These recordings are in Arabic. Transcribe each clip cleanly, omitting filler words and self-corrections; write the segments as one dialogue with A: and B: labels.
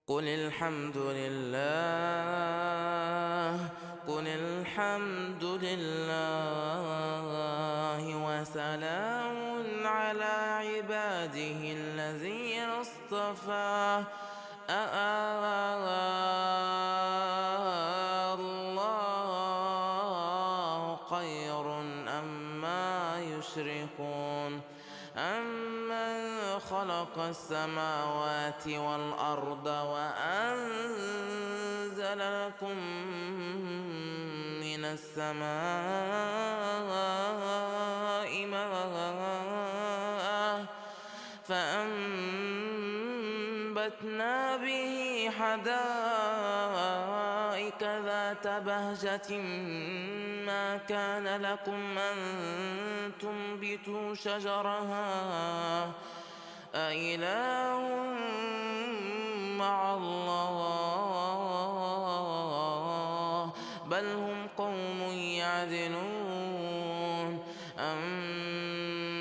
A: قل الحمد لله وسلام على عباده الذين اصطفى الله خير أما يشركون أمن خلق السماوات والأرض وأنزل لكم من السماء ماء فأنبتنا به حدائق ذات بهجة ما كان لكم أن تنبتوا شجرها أإله مع الله بل هم قوم يعدلون أمن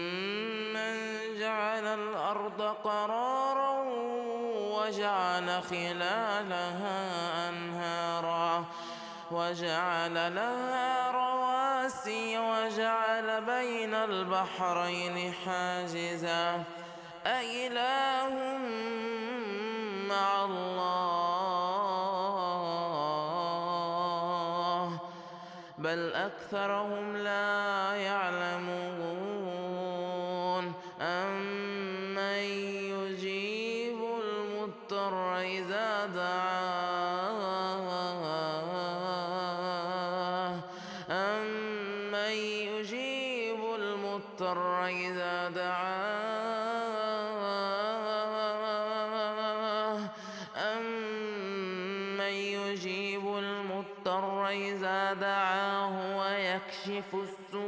A: جعل الأرض قرارا وجعل خلالها أنهارا وجعل لها رواسي وجعل بين البحرين حاجزا أإله مع الله بل أكثرهم لا يعلمون أمن يجيب المضطر إذا دعاه أمن يجيب المضطر إذا دعاه أمن يجيب المضطر إذا دعاه ويكشف السوء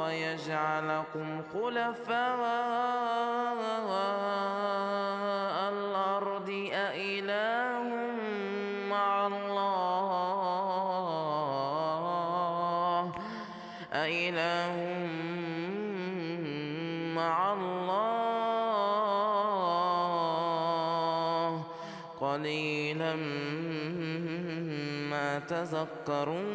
A: ويجعلكم خلفاء الأرض أإله مع الله قليلا ما تذكرون.